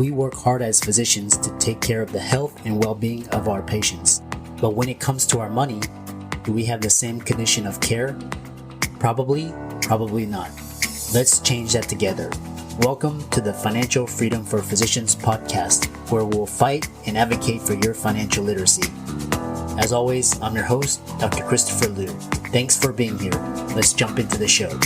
We work hard as physicians to take care of the health and well-being of our patients. But when it comes to our money, do we have the same condition of care? Probably not. Let's change that together. Welcome to the Financial Freedom for Physicians podcast, where we'll fight and advocate for your financial literacy. As always, I'm your host, Dr. Christopher Liu. Thanks for being here. Let's jump into the show.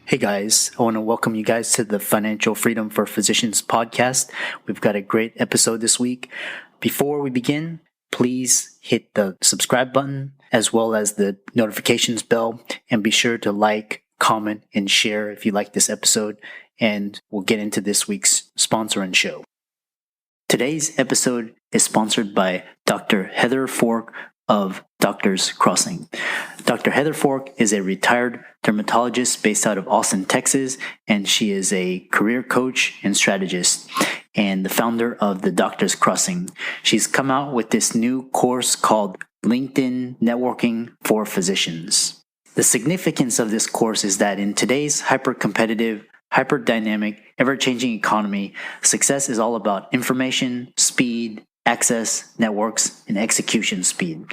Hey guys, I want to welcome you guys to the Financial Freedom for Physicians podcast. We've got a great episode this week. Before we begin, please hit the subscribe button as well as the notifications bell, and be sure to like, comment, and share if you like this episode, and we'll get into this week's sponsor and show. Today's episode is sponsored by Dr. Heather Fork of Doctors Crossing. Dr. Heather Fork is a retired dermatologist based out of Austin, Texas, and she is a career coach and strategist and the founder of the Doctors Crossing. She's come out with this new course called LinkedIn Networking for Physicians. The significance of this course is that in today's hyper-competitive, hyper-dynamic, ever-changing economy, success is all about information, speed, access, networks, and execution speed.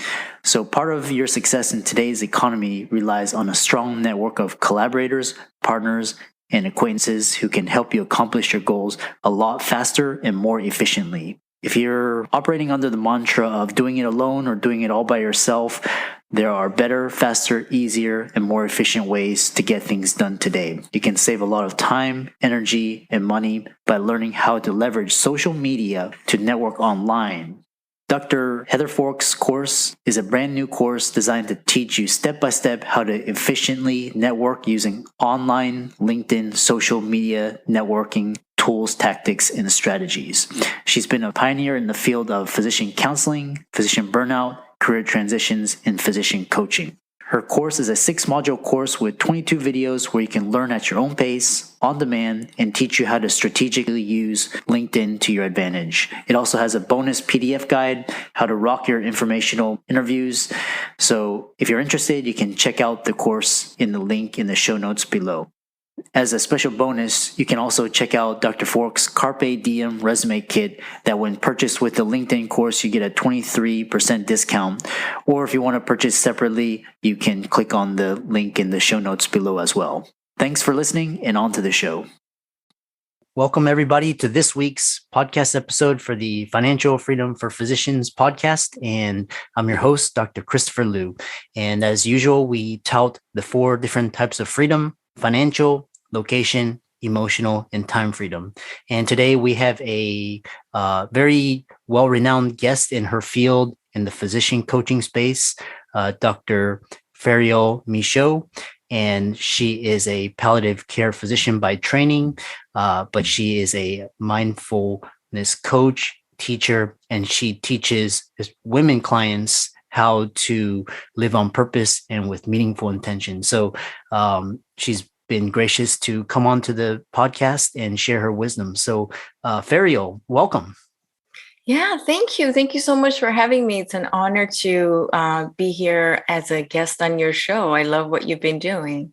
So part of your success in today's economy relies on a strong network of collaborators, partners, and acquaintances who can help you accomplish your goals a lot faster and more efficiently. If you're operating under the mantra of doing it alone or doing it all by yourself, there are better, faster, easier, and more efficient ways to get things done today. You can save a lot of time, energy, and money by learning how to leverage social media to network online. Dr. Heather Fork's course is a brand new course designed to teach you step-by-step how to efficiently network using online LinkedIn social media networking tools, tactics, and strategies. She's been a pioneer in the field of physician counseling, physician burnout, career transitions, and physician coaching. Her course is a 6-module course with 22 videos where you can learn at your own pace, on demand, and teach you how to strategically use LinkedIn to your advantage. It also has a bonus PDF guide, how to rock your informational interviews. So if you're interested, you can check out the course in the link in the show notes below. As a special bonus, you can also check out Dr. Fork's Carpe Diem resume kit that when purchased with the LinkedIn course, you get a 23% discount. Or if you want to purchase separately, you can click on the link in the show notes below as well. Thanks for listening, and on to the show. Welcome everybody to this week's podcast episode for the Financial Freedom for Physicians podcast. And I'm your host, Dr. Christopher Liu. And as usual, we tout the 4 different types of freedom: financial, location, emotional, and time freedom. And today we have a very well-renowned guest in her field in the physician coaching space, Dr. Faryal Michaud. And she is a palliative care physician by training, but she is a mindfulness coach, teacher, and she teaches women clients how to live on purpose and with meaningful intention. So she's been gracious to come on to the podcast and share her wisdom. So Faryal, welcome. Yeah, thank you. Thank you so much for having me. It's an honor to be here as a guest on your show. I love what you've been doing.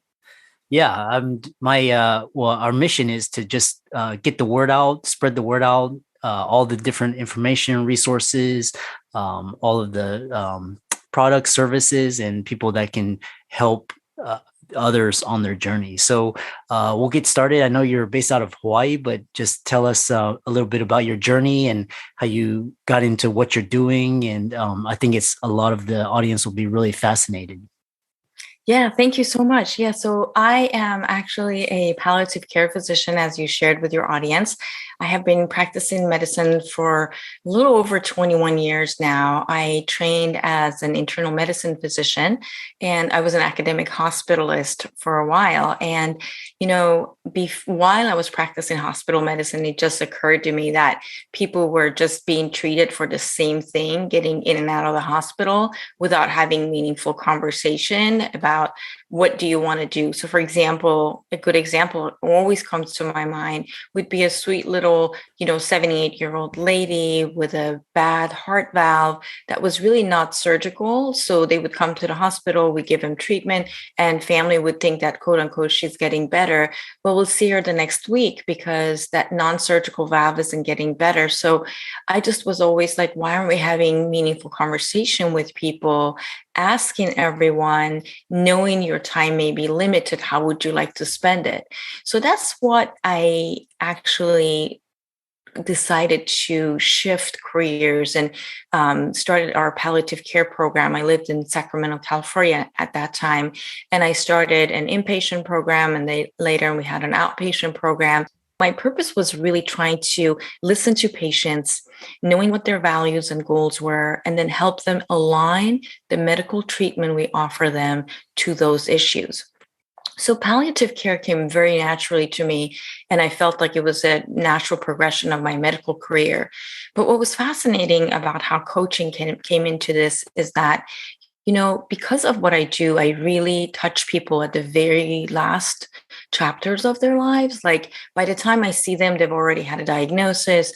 Yeah, our mission is to just get the word out, spread the word out, all the different information resources, all of the products, services, and people that can help others on their journey. So we'll get started. I know you're based out of Hawaii, but just tell us a little bit about your journey and how you got into what you're doing. And I think a lot of the audience will be really fascinated. Yeah, thank you so much. Yeah, so I am actually a palliative care physician, as you shared with your audience. I have been practicing medicine for a little over 21 years now. I trained as an internal medicine physician, and I was an academic hospitalist for a while. And, while I was practicing hospital medicine, it just occurred to me that people were just being treated for the same thing, getting in and out of the hospital without having meaningful conversation about about what do you want to do. So for example, a good example always comes to my mind would be a sweet little, 78-year-old lady with a bad heart valve that was really not surgical. So they would come to the hospital, we give them treatment, and family would think that, quote unquote, she's getting better. But we'll see her the next week because that non-surgical valve isn't getting better. So I just was always like, why aren't we having meaningful conversation with people, asking everyone, knowing your time may be limited, how would you like to spend it? So that's what I actually decided to shift careers and started our palliative care program. I lived in Sacramento, California at that time, and I started an inpatient program, and later we had an outpatient program. My purpose was really trying to listen to patients, knowing what their values and goals were, and then help them align the medical treatment we offer them to those issues. So palliative care came very naturally to me, and I felt like it was a natural progression of my medical career. But what was fascinating about how coaching came into this is that, because of what I do, I really touch people at the very last chapters of their lives. Like by the time I see them, they've already had a diagnosis.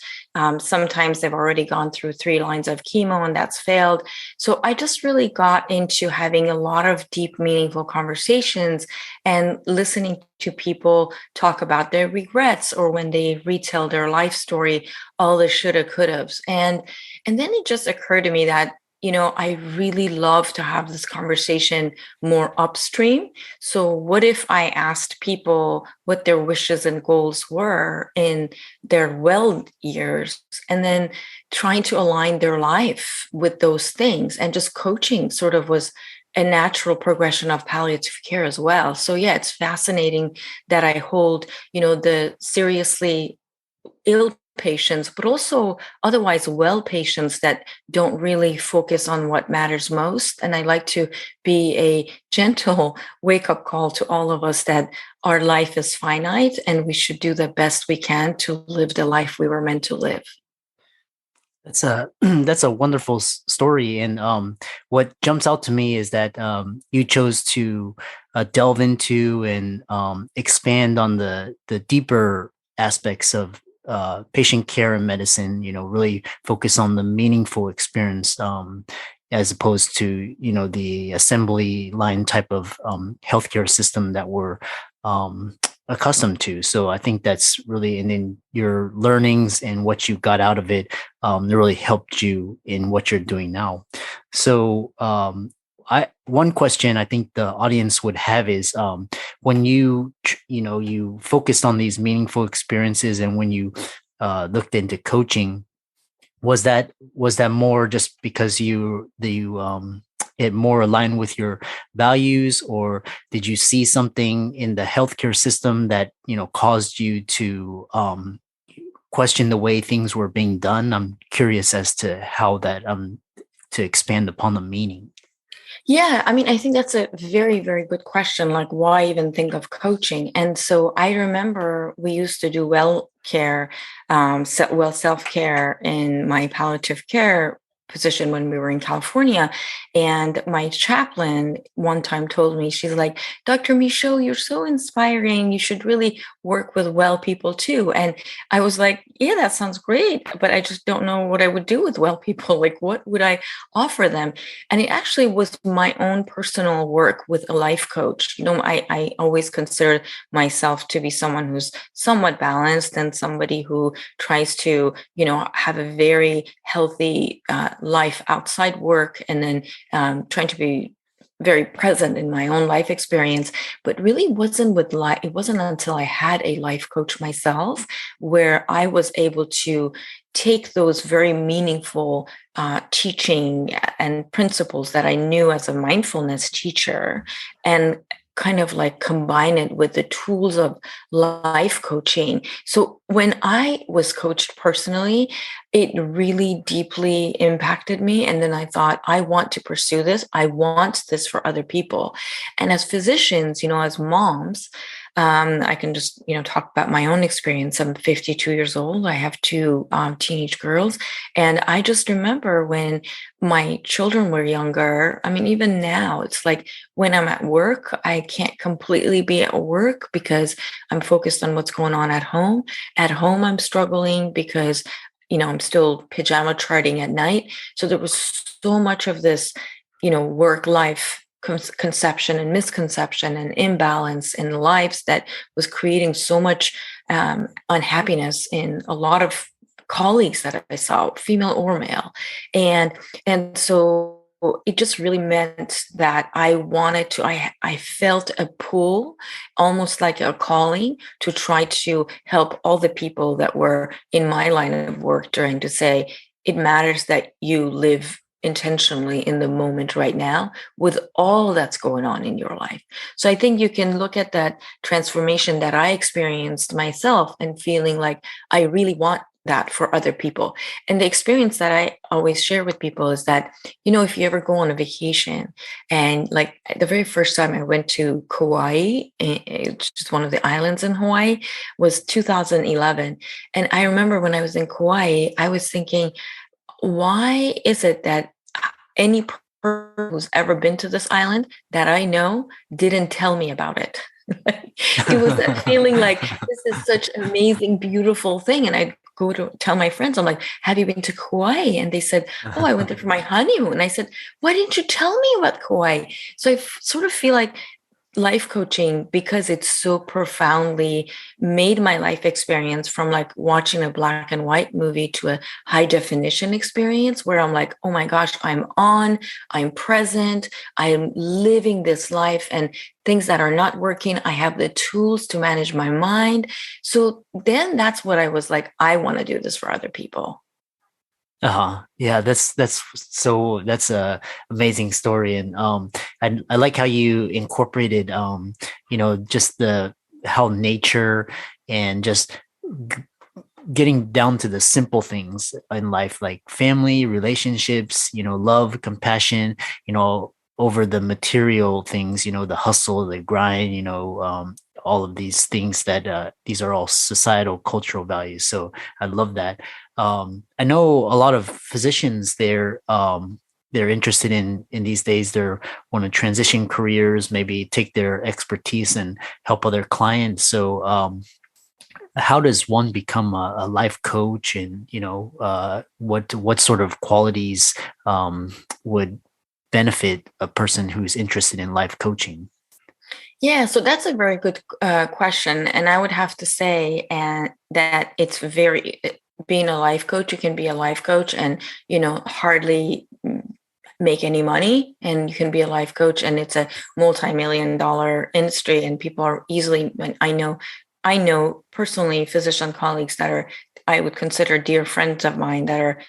Sometimes they've already gone through 3 lines of chemo and that's failed. So I just really got into having a lot of deep, meaningful conversations and listening to people talk about their regrets or when they retell their life story, all the shoulda, couldas. And then it just occurred to me that I really love to have this conversation more upstream. So what if I asked people what their wishes and goals were in their well years, and then trying to align their life with those things, and just coaching sort of was a natural progression of palliative care as well. So yeah, it's fascinating that I hold, the seriously ill patients, but also otherwise well patients that don't really focus on what matters most. And I like to be a gentle wake up call to all of us that our life is finite and we should do the best we can to live the life we were meant to live. That's a that's a wonderful story, and what jumps out to me is that you chose to delve into and expand on the deeper aspects of patient care and medicine. Really focus on the meaningful experience, as opposed to the assembly line type of healthcare system that we're accustomed to. So I think that's really, and then your learnings and what you got out of it, really helped you in what you're doing now. So one question I think the audience would have is, when you focused on these meaningful experiences, and when you looked into coaching, was that more just because it more aligned with your values, or did you see something in the healthcare system that caused you to question the way things were being done? I'm curious as to how that to expand upon the meaning. Yeah, I mean, I think that's a very, very good question. Like, why even think of coaching? And so I remember we used to do self care in my palliative care position when we were in California. And my chaplain one time told me, she's like, Dr. Michaud, you're so inspiring. You should really work with well people too. And I was like, yeah, that sounds great, but I just don't know what I would do with well people. Like, what would I offer them? And it actually was my own personal work with a life coach. I always consider myself to be someone who's somewhat balanced and somebody who tries to, have a very healthy life outside work, and then trying to be very present in my own life experience. But really it wasn't until I had a life coach myself where I was able to take those very meaningful teaching and principles that I knew as a mindfulness teacher, and kind of like combine it with the tools of life coaching. So when I was coached personally, it really deeply impacted me. And then I thought, I want to pursue this. I want this for other people. And as physicians, as moms, I can just, talk about my own experience. I'm 52 years old. I have two teenage girls. And I just remember when my children were younger. I mean, even now, it's like when I'm at work, I can't completely be at work because I'm focused on what's going on at home. At home, I'm struggling because, I'm still pajama charting at night. So there was so much of this, work life conception and misconception and imbalance in lives that was creating so much unhappiness in a lot of colleagues that I saw, female or male. And so it just really meant that I felt a pull, almost like a calling, to try to help all the people that were in my line of work during, to say, it matters that you live intentionally in the moment right now with all that's going on in your life. So I think you can look at that transformation that I experienced myself and feeling like I really want that for other people. And the experience that I always share with people is that, if you ever go on a vacation, and like the very first time I went to Kauai, it's just one of the islands in Hawaii, was 2011. And I remember when I was in Kauai, I was thinking, why is it that any person who's ever been to this island that I know didn't tell me about it? It was that feeling like this is such an amazing, beautiful thing. And I'd go to tell my friends, I'm like, have you been to Kauai? And they said, oh, I went there for my honeymoon. And I said, why didn't you tell me about Kauai? So I sort of feel like life coaching, because it's so profoundly made my life experience from like watching a black and white movie to a high definition experience where I'm like, oh my gosh, I'm present, I'm living this life, and things that are not working, I have the tools to manage my mind. So then that's what I was like, I want to do this for other people. Yeah, that's a amazing story. And I like how you incorporated just the how nature and just g- getting down to the simple things in life, like family, relationships, love, compassion, over the material things, the hustle, the grind, all of these things that these are all societal cultural values. So I love that. I know a lot of physicians, they're interested in these days. They're want to transition careers, maybe take their expertise and help other clients. So how does one become a life coach, and what sort of qualities would benefit a person who's interested in life coaching? Yeah, so that's a very good question. And I would have to say that it's being a life coach, you can be a life coach and, hardly make any money, and you can be a life coach and it's a multi-million-dollar industry, and people are easily, I know personally physician colleagues that are, I would consider dear friends of mine, that are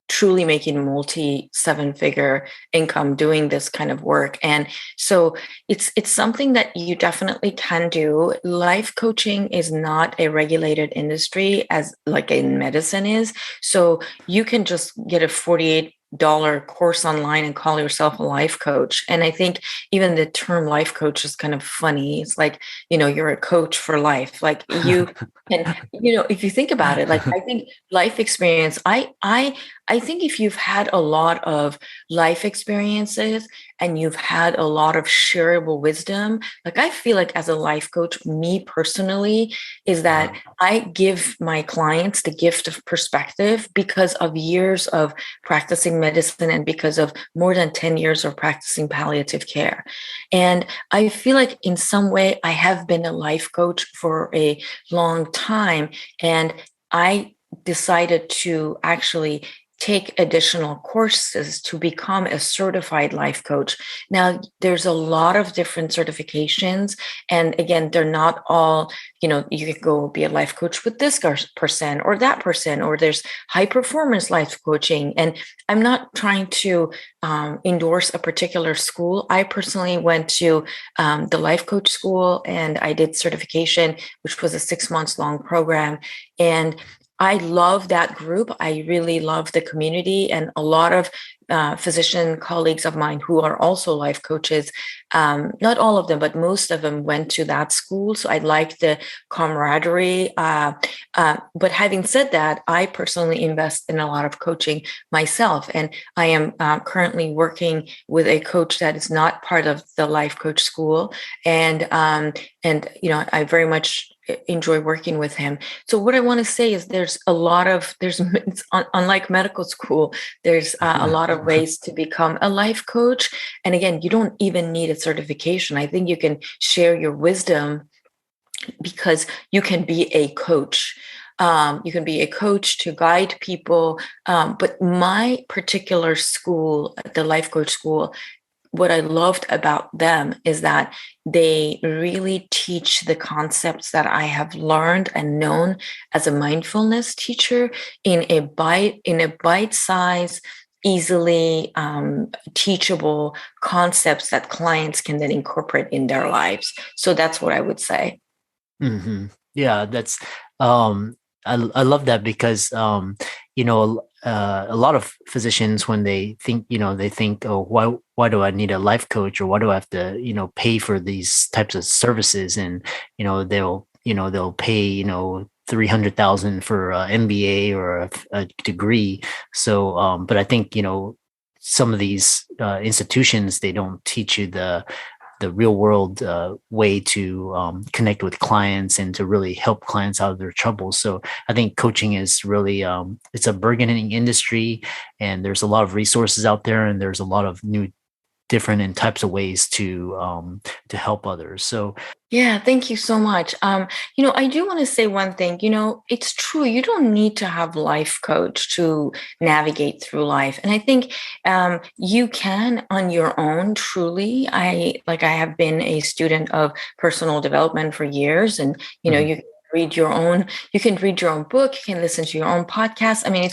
truly making multi seven figure income doing this kind of work. And so it's something that you definitely can do. Life coaching is not a regulated industry as like in medicine is. So you can just get a $48 course online and call yourself a life coach. And I think even the term life coach is kind of funny. It's like, you're a coach for life. Like you and if you think about it, like I think life experience, I think if you've had a lot of life experiences and you've had a lot of shareable wisdom, like I feel like as a life coach, me personally, is that I give my clients the gift of perspective because of years of practicing medicine and because of more than 10 years of practicing palliative care. And I feel like in some way I have been a life coach for a long time. And I decided to actually take additional courses to become a certified life coach. Now, there's a lot of different certifications. And again, they're not all, you can go be a life coach with this person or that person, or there's high performance life coaching. And I'm not trying to endorse a particular school. I personally went to the life coach school and I did certification, which was a 6 months long program. And I love that group. I really love the community, and a lot of physician colleagues of mine who are also life coaches. Not all of them, but most of them went to that school. So I like the camaraderie. But having said that, I personally invest in a lot of coaching myself, and I am currently working with a coach that is not part of the life coach school, and I very much enjoy working with him. So what I want to say is there's unlike medical school, there's a lot of ways to become a life coach. And again, you don't even need a certification. I think you can share your wisdom because you can be a coach. You can be a coach to guide people. But my particular school, the life coach school, what I loved about them is that they really teach the concepts that I have learned and known as a mindfulness teacher in a bite size, easily teachable concepts that clients can then incorporate in their lives. So that's what I would say. Mm-hmm. Yeah, that's I love that because a lot of physicians, when they think, they think, oh, why do I need a life coach, or why do I have to, pay for these types of services? And they'll pay 300,000 for an MBA or a degree. So, but I think some of these institutions, they don't teach you the real world way to connect with clients and to really help clients out of their troubles. So I think coaching is really, it's a burgeoning industry, and there's a lot of resources out there, and there's a lot of new different and types of ways to help others. So yeah, thank you so much. I do want to say one thing. It's true. You don't need to have life coach to navigate through life, and I think you can on your own. Truly, I have been a student of personal development for years, and you can read your own book, you can listen to your own podcast. I mean,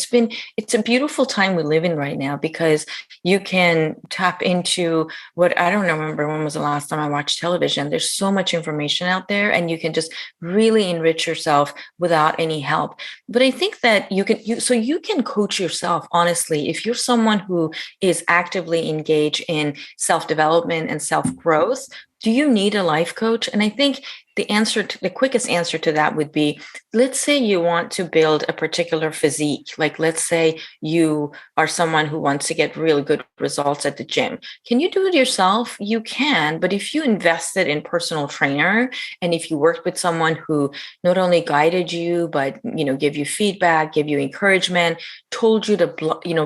it's a beautiful time we live in right now, because you can tap into what, I don't remember when was the last time I watched television. There's so much information out there, and you can just really enrich yourself without any help. But I think that you can coach yourself, honestly. If you're someone who is actively engaged in self-development and self-growth, do you need a life coach? And I think the quickest answer to that would be, let's say you want to build a particular physique. Like, let's say you are someone who wants to get really good results at the gym. Can you do it yourself? You can, but if you invested in personal trainer, and if you worked with someone who not only guided you, but, give you feedback, give you encouragement, told you the,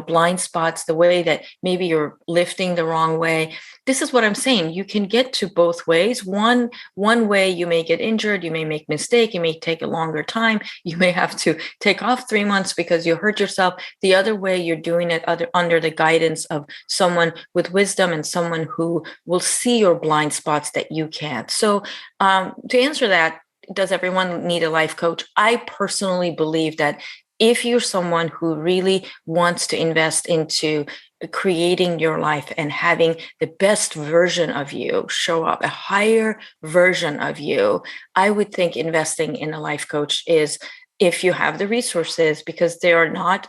blind spots, the way that maybe you're lifting the wrong way. This is what I'm saying. You can get to both ways. One way you may get injured, you may make mistake, you may take a longer time, you may have to take off 3 months because you hurt yourself. The other way, you're doing it under the guidance of someone with wisdom and someone who will see your blind spots that you can't. So to answer that, does everyone need a life coach? I personally believe that if you're someone who really wants to invest into creating your life and having the best version of you show up, a higher version of you, I would think investing in a life coach is, if you have the resources, because they are not,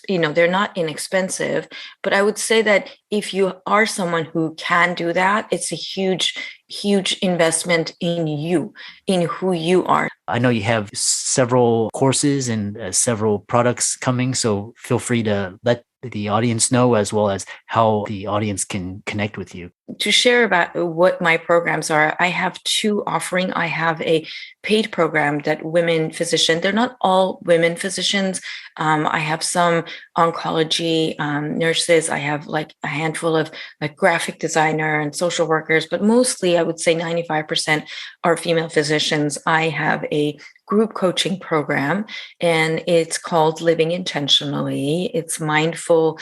they're not inexpensive. But I would say that if you are someone who can do that, it's a huge, huge investment in you, in who you are. I know you have several courses and several products coming, so feel free to let the audience know, as well as how the audience can connect with you. To share about what my programs are, I have two offerings. I have a paid program that women physicians, they're not all women physicians. I have some oncology nurses. I have like a handful of like graphic designer and social workers, but mostly I would say 95% are female physicians. I have a group coaching program, and it's called Living Intentionally. It's mindful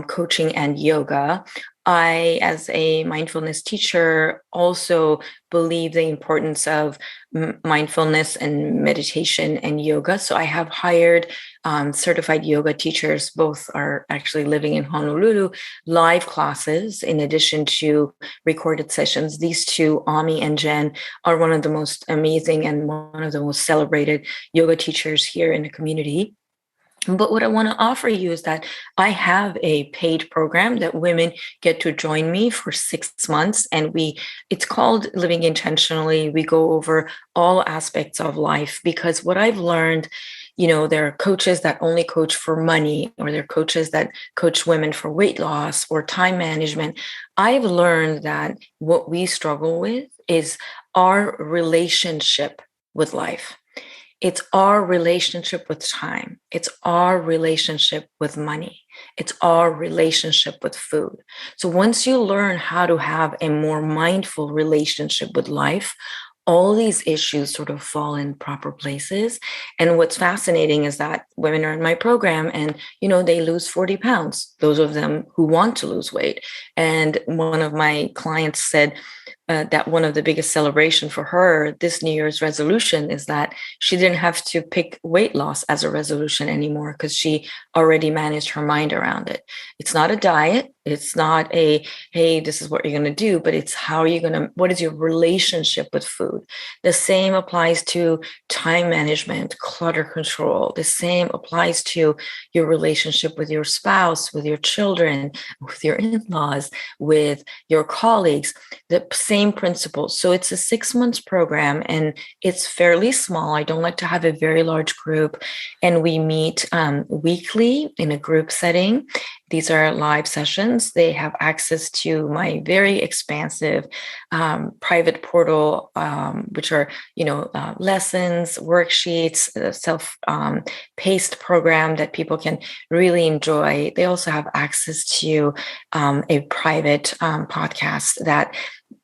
coaching and yoga. I, as a mindfulness teacher, also believe the importance of mindfulness and meditation and yoga. So I have hired certified yoga teachers. Both are actually living in Honolulu, live classes in addition to recorded sessions. These two, Ami and Jen, are one of the most amazing and one of the most celebrated yoga teachers here in the community. But what I want to offer you is that I have a paid program that women get to join me for 6 months. And it's called Living Intentionally. We go over all aspects of life, because what I've learned, there are coaches that only coach for money, or there are coaches that coach women for weight loss or time management. I've learned that what we struggle with is our relationship with life. It's our relationship with time. It's our relationship with money. It's our relationship with food. So once you learn how to have a more mindful relationship with life, all these issues sort of fall in proper places. And what's fascinating is that women are in my program and, they lose 40 pounds, those of them who want to lose weight. And one of my clients said, that one of the biggest celebration for her this New Year's resolution is that she didn't have to pick weight loss as a resolution anymore, because she already managed her mind around it. It's not a diet. It's not a, hey, this is what you're going to do, but it's how are you going to, what is your relationship with food? The same applies to time management, clutter control. The same applies to your relationship with your spouse, with your children, with your in-laws, with your colleagues. The same principles. So it's a 6 months program and it's fairly small. I don't like to have a very large group. And we meet weekly in a group setting. These are live sessions. They have access to my very expansive private portal, which are, lessons, worksheets, self-paced program that people can really enjoy. They also have access to a private podcast that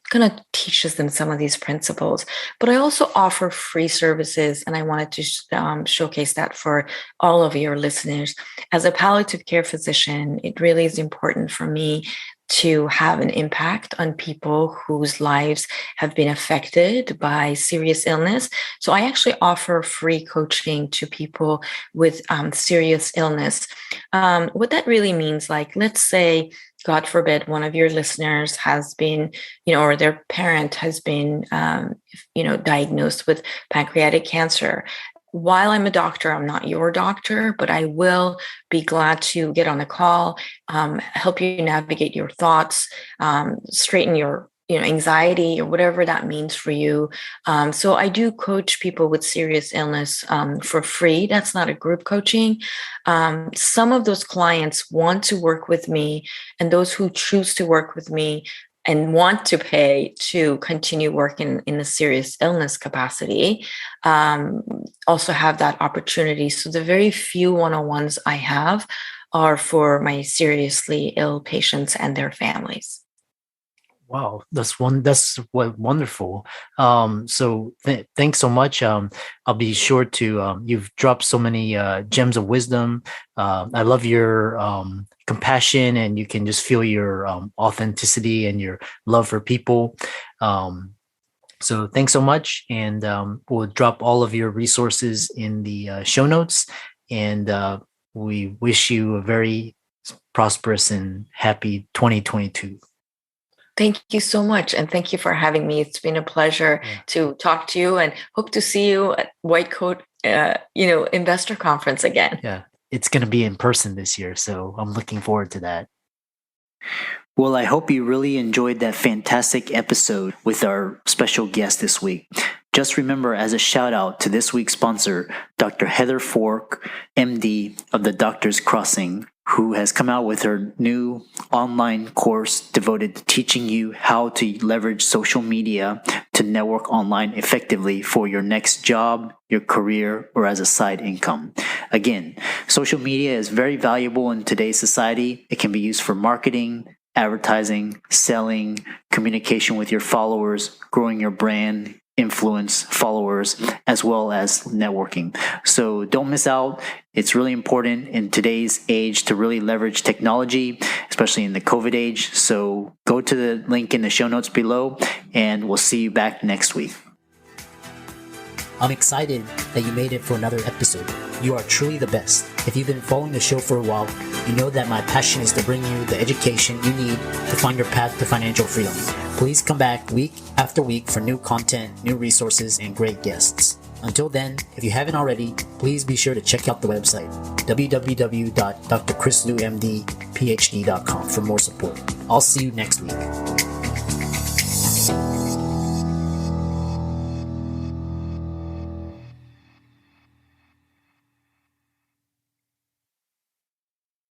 kind of teaches them some of these principles. But I also offer free services, and I wanted to showcase that for all of your listeners. As a palliative care physician, it really is important for me to have an impact on people whose lives have been affected by serious illness. So I actually offer free coaching to people with serious illness. What that really means, like, let's say, God forbid, one of your listeners has been, or their parent has been, diagnosed with pancreatic cancer. While I'm a doctor, I'm not your doctor, but I will be glad to get on a call, help you navigate your thoughts, straighten your anxiety or whatever that means for you. So I do coach people with serious illness for free. That's not a group coaching. Some of those clients want to work with me, and those who choose to work with me and want to pay to continue working in a serious illness capacity, also have that opportunity. So the very few one-on-ones I have are for my seriously ill patients and their families. Wow, that's wonderful. So thanks so much. I'll be sure to. You've dropped so many gems of wisdom. I love your compassion, and you can just feel your authenticity and your love for people. So thanks so much, and we'll drop all of your resources in the show notes. And we wish you a very prosperous and happy 2022. Thank you so much. And thank you for having me. It's been a pleasure to talk to you, and hope to see you at White Coat, investor conference again. Yeah, it's going to be in person this year. So I'm looking forward to that. Well, I hope you really enjoyed that fantastic episode with our special guest this week. Just remember, as a shout out to this week's sponsor, Dr. Heather Fork, MD of the Doctor's Crossing, who has come out with her new online course devoted to teaching you how to leverage social media to network online effectively for your next job, your career, or as a side income. Again, social media is very valuable in today's society. It can be used for marketing, advertising, selling, communication with your followers, growing your brand, influence, followers, as well as networking. So don't miss out. It's really important in today's age to really leverage technology, especially in the COVID age. So go to the link in the show notes below, and we'll see you back next week. I'm excited that you made it for another episode. You are truly the best. If you've been following the show for a while, you know that my passion is to bring you the education you need to find your path to financial freedom. Please come back week after week for new content, new resources, and great guests. Until then, if you haven't already, please be sure to check out the website, www.drchrislewmdphd.com, for more support. I'll see you next week.